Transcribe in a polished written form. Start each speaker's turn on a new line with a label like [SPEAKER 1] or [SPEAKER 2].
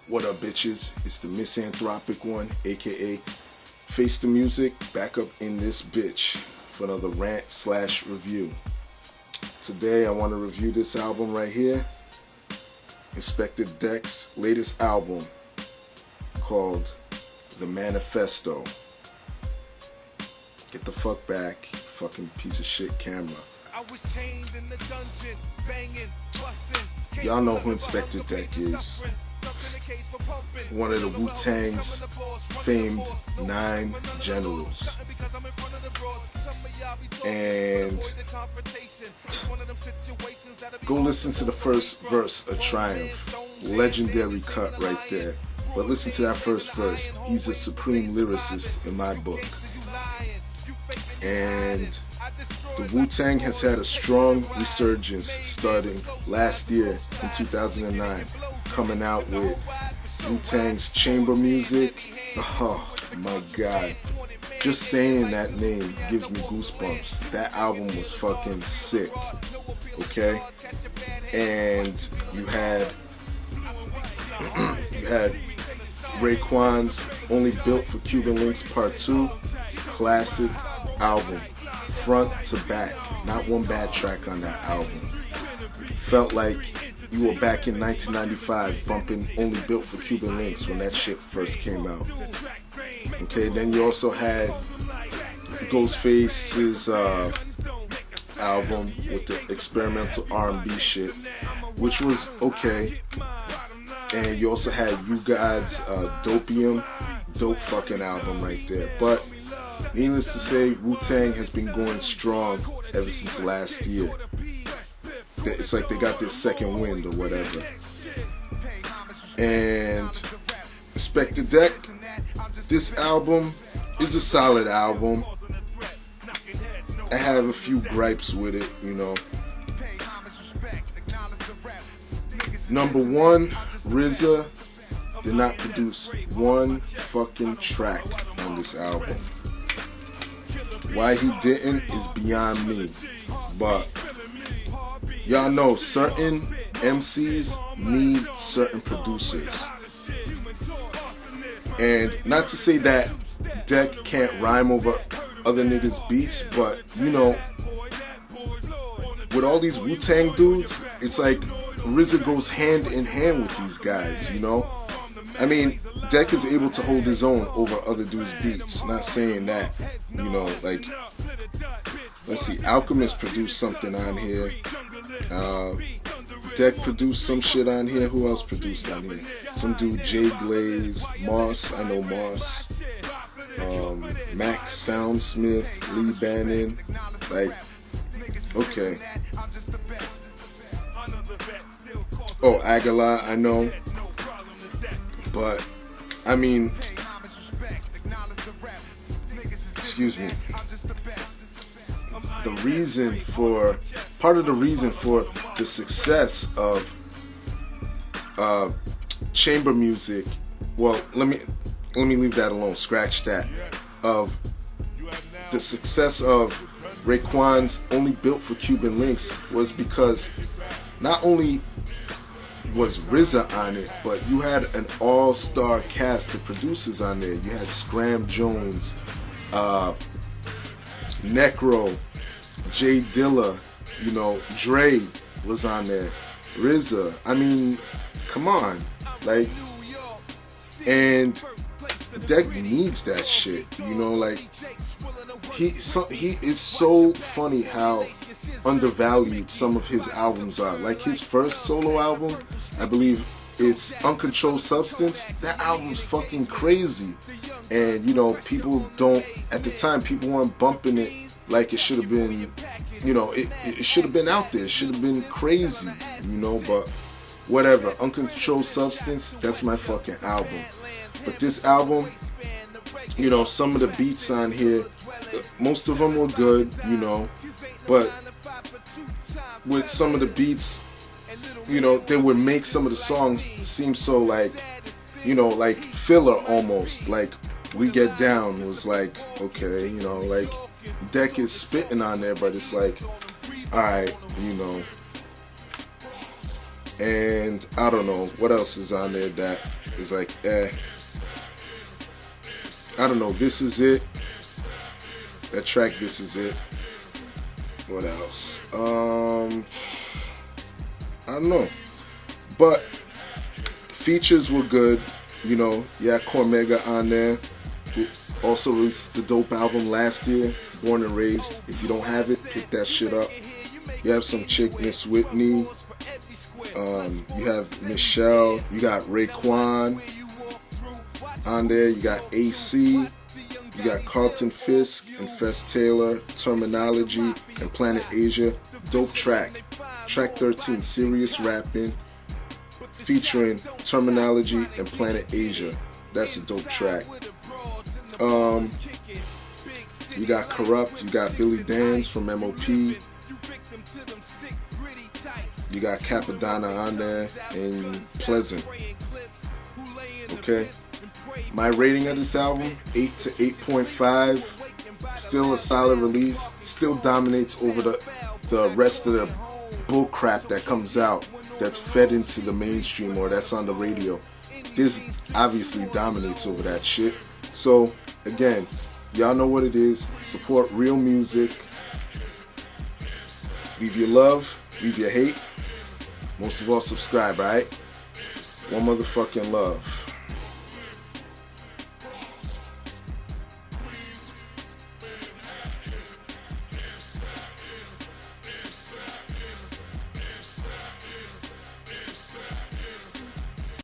[SPEAKER 1] What up, bitches? It's the MisanthropikOne, aka Face the Music, back up in this bitch for another rant/review. Today I want to review this album right here, Inspectah Deck's latest album called The Manifesto. Get the fuck back, you fucking piece of shit camera. Y'all know who Inspectah Deck is. One of the Wu-Tang's famed 9 generals. And go listen to the first verse of Triumph. Legendary cut right there. But listen to that first verse. He's a supreme lyricist in my book. And the Wu-Tang has had a strong resurgence starting last year in 2009, coming out with Wu-Tang's chamber music. Oh my god, just saying that name gives me goosebumps. That album was fucking sick, okay? And you had Raekwon's Only Built for Cuban Links Part 2, classic album, front to back, not one bad track on that album. Felt like you were back in 1995 bumping Only Built for Cuban Links when that shit first came out. Okay, then you also had Ghostface's album with the experimental R&B shit, which was okay. And you also had You God's Dopium, dope fucking album right there. But needless to say, Wu-Tang has been going strong ever since last year. It's like they got their second wind or whatever. And Inspectah Deck, this album is a solid album. I have a few gripes with it, you know. Number one, RZA did not produce one fucking track on this album. Why he didn't is beyond me. But y'all know certain MCs need certain producers. And not to say that Deck can't rhyme over other niggas' beats, but you know, with all these Wu-Tang dudes, it's like RZA goes hand in hand with these guys, you know? I mean, Deck is able to hold his own over other dudes' beats. Not saying that, you know, like, let's see, Alchemist produced something on here. Deck produced some shit on here. Who else produced on here? Some dude, Jay Glaze, Moss, I know Moss, Max Soundsmith, Lee Bannon. Like, okay. Oh, Aguilar, I know. But, I mean, excuse me. Part of the reason for the success of chamber music, well, let me leave that alone, scratch that, of the success of Raekwon's Only Built for Cuban Links was because not only was RZA on it, but you had an all-star cast of producers on there. You had Scram Jones, Necro, Jay Dilla, you know, Dre was on there, RZA. I mean, come on, like, and Deck needs that shit, you know, like, it's so funny how undervalued some of his albums are. Like his first solo album, I believe it's Uncontrolled Substance. That album's fucking crazy, and you know, people don't, at the time, people weren't bumping it like it should have been. You know, it should have been out there. It should have been crazy, you know, but whatever. Uncontrolled Substance, that's my fucking album. But this album, You know, some of the beats on here, most of them were good, you know, but with some of the beats, you know, they would make some of the songs seem so like, you know, like filler almost. Like We Get Down was like, okay, you know, like Deck is spitting on there, but it's like, alright, you know. And I don't know what else is on there that is like, I don't know. This Is It. That track, This Is It. What else? I don't know. But features were good. You know, yeah, Cormega on there. Who also released the dope album last year, Born and Raised. If you don't have it, pick that shit up. You have some chick, Miss Whitney. You have Michelle. You got Raekwon on there. You got AC. You got Carlton Fisk and Fess Taylor, Terminology, and Planet Asia. Dope track. Track 13, Serious Rapping, featuring Terminology and Planet Asia. That's a dope track. You got Corrupt. You got Billy Danze from M.O.P. You got Capadonna on there and Pleasant. Okay. My rating of this album, 8 to 8.5. Still a solid release. Still dominates over the rest of the bull crap that comes out that's fed into the mainstream or that's on the radio. This obviously dominates over that shit. So again, y'all know what it is. Support real music. Leave your love, leave your hate. Most of all, subscribe, alright? One motherfucking love.